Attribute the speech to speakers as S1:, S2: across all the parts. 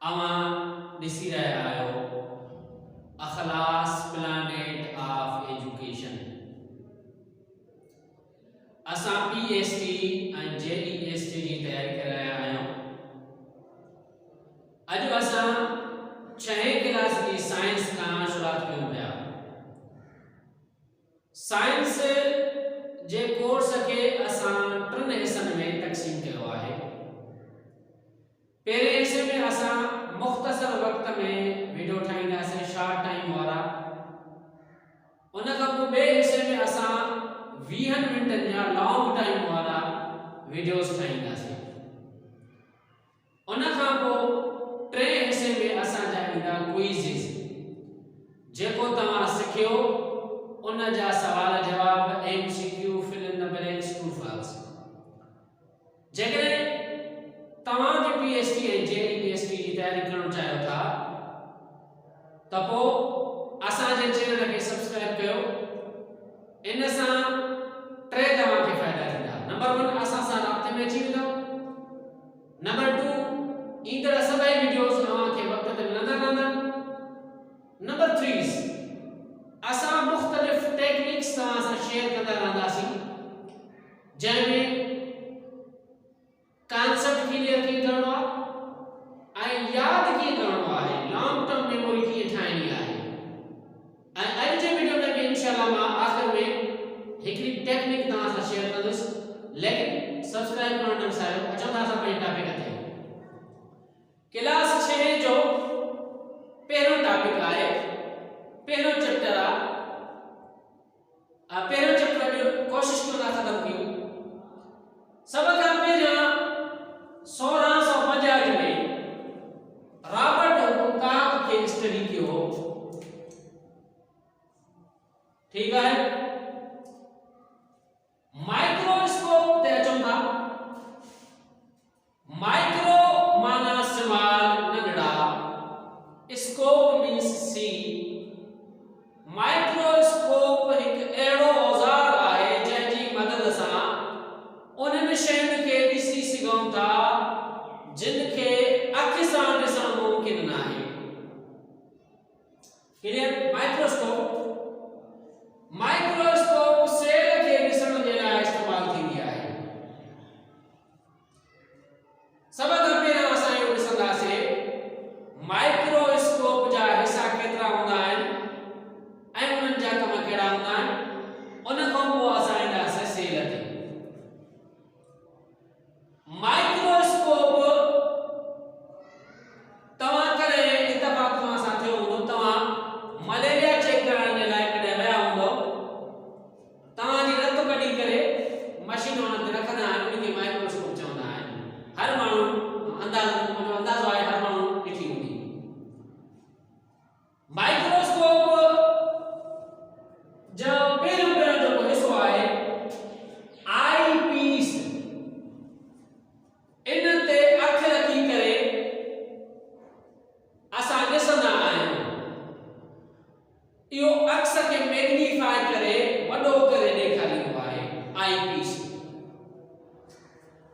S1: अवां ॾिसी रहिया आहियो अखलास प्लानेट ऑफ एजुकेशन। असां PST ऐं JEST जी तयारी करे रहिया आहियूं। अॼु असां 6वीं क्लास जी साइंस खां शुरूआत कयूं पिया। साइंस जे कोर्स खे असां 3 हिस्सनि में तक़सीम कयो आहे। पहिरें हिस्से में असां मुख़्तसर वक़्त में वीडियो ठाहींदासीं, शॉर्ट टाइम वारा। उन खां पोइ ॿिए हिस्से में असां 20 मिंटनि जा लॉन्ग टाइम वारा वीडियोस ठाहींदासीं। उन खां पोइ टे हिस्से में असांजा ईंदा क्विज़िस, जेको तव्हां सिखियो उन जा सवाल जवाब MCQ fill in the blanks true false. जेकॾहिं तव्हां जो PST ऐं JEST जी तयारी करणु चाहियो था त पोइ असांजे चैनल खे सब्सक्राइब कयो। इन सां 3 तव्हांखे फ़ाइदा थींदा। नंबर 1, असां सां राब्ते में अची वेंदव। नंबर 2, ईंदड़ सभई वीडियोस तव्हांखे वक़्त ते मिलंदा रहंदा। नंबर 3, असां मुख़्तलिफ़ टेक्निक्स तव्हां सां शेयर कंदा रहंदासीं, जंहिंमें कॉन्सेप्ट क्लियर कीअं करणो आहे ऐं यादि कीअं करणो आहे, लॉन्ग टर्म मेमोरी कीअं ठाहिणी आहे। ऐं अॼु जे वीडियो में भी इंशाअल्लाह मां आख़िर में हिकिड़ी टेक्निक तव्हां सां शेयर कंदुसि। लेकिन सब्सक्राइब करणु न विसारियो। अचो था असां पंहिंजे टॉपिक ते। क्लास 6 जो पहिरों टॉपिक आहे, पहिरों चैप्टर आहे। पहिरों चैप्टर जो कोशिश कयो था ख़त्म कयूं। सभ खां पहिरियां 1665 में रॉबर्ट हुकॉक खे स्टडी कयो। ठीक है। माइक्रोस्कोप ते अचूं था। माइक्रो माना स्मॉल, नंढड़ा, स्कोप मीन्स सी। माइक्रोस्कोप हिकु अहिड़ो औज़ार आहे जंहिंजी मदद सां उन्हनि शयुनि खे ॾिसी सघूं था जिन खे अखि सां ॾिसणु मुमकिन न आहे। क्लियर? माइक्रोस्कोप सेल खे ॾिसण जे लाइ इस्तेमालु थींदी आहे। सभ खां पहिरियों असां इहो ॾिसंदासीं माइक्रोस्कोप जा हिसा केतिरा हूंदा आहिनि ऐं उन्हनि जा कम कहिड़ा हूंदा आहिनि। उन खां पोइ असां ईंदासीं सेल ते। माइक्रोस्कोप तव्हां कॾहिं इतफ़ाक़ तव्हां सां थियो हूंदो, तव्हां मलेरिया चेक करण जे लाइ कॾहिं विया हूंदो। तव्हांजी रत कढी करे मशीन हुन ते रखंदा आहिनि, उनखे माइक्रोस्कोप चवंदा आहिनि। हर माण्हू अंदाज़ो आहे, हर माण्हू ॾिठी हूंदी। माइक्रोस्कोप जो पहिरियों जेको हिसो आहे आई पीस, इन ते अख रखी करे असां ॾिसंदा आहियूं। इहो अक्स खे मैग्नीफाई करे वॾो करे ॾेखारींदो आहे, आई पीस।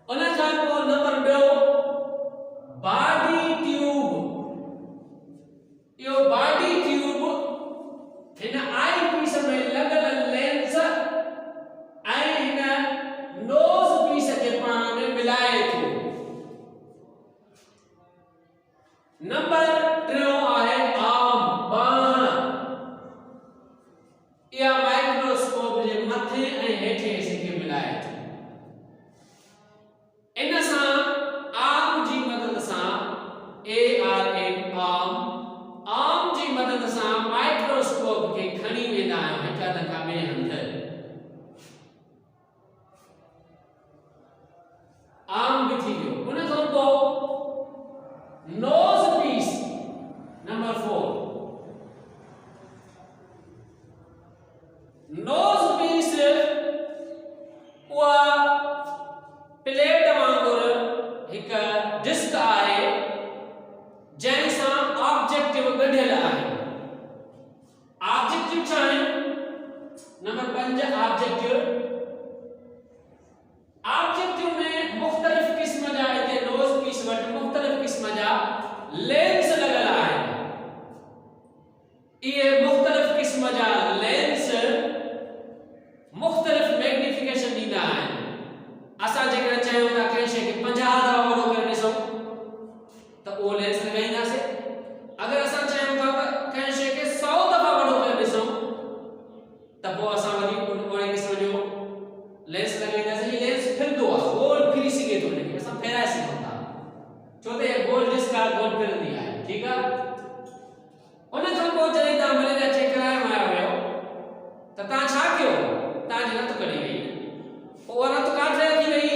S1: उन खां पोइ नंबर 2, बॉडी ट्यूब। इहो बॉडी ट्यूब हिन आई पीस में लॻल लेंस ऐं हिन नोज़ पीस खे पाण में मिलाए थो। नंबर 3 आहे आर्म, बाण। इहा माइक्रोस्कोप जे मथे ऐं हेठे हिसे खे मिलाए थी। इन सां आर्म जी मदद सां, आर्म जी मदद सां माइक्रोस्कोप खे खणी वेंदा आहियूं हिक हंध खां ॿिए हंध। आर्म बि थी वियो। उन खां पोइ nose piece, number 4। Nose piece उहा प्लेट वांगुरु हिकु डिस्क आहे जंहिं सां ऑब्जेक्टिव गढ़ियल आहे। ऑब्जेक्टिव छा आहिनि? Number 5, objective. ऑब्जेक्टिव में मुख़्तलिफ़ क़िस्म जा, हिते नोज़ पीस वटि मुख़्तलिफ़ क़िस्म जा लेंस लगल आहिनि। इहे मुख़्तलिफ़ क़िस्म जा लेंस मुख़्तलिफ़ मैग्निफिकेशन ॾींदा आहिनि। असां जेकॾहिं चयूं था कंहिं शइ खे 50 दफ़ा वॾो करे ॾिसूं त उहो लेंस लॻाईंदासीं। अगरि असां चयूं था त कंहिं शइ खे 100 दफ़ा वॾो करे ॾिसूं त पोइ असां वरी ओड़े क़िस्म जो लेंस लॻाईंदासीं। हीउ लेंस फिरंदो आहे, गोल फिरी सघे थो, हिनखे असां फेराए सघूं था, छो त इहा गोल डिस्क आहे, गोल फिरंदी आहे। ठीकु आहे। उन खां पोइ जॾहिं तव्हां मलेरिया चेक कराइण आया हुयो त तव्हां छा कयो? तव्हांजी रत कढी वई। उहा रत काथे रखी वई?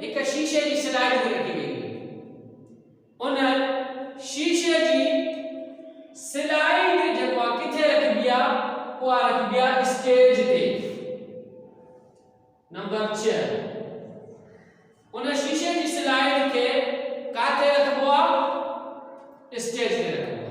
S1: हिकु शीशे जी स्लाइड ते रखी वई। उन शीशे जी स्लाइड जेको आहे किथे रखबी आहे? उहा रखबी आहे स्टेज ते। नंबर 6, उन शीशे जी स्लाइड खे काथे रखबो आहे? स्टेज ते रखबो आहे।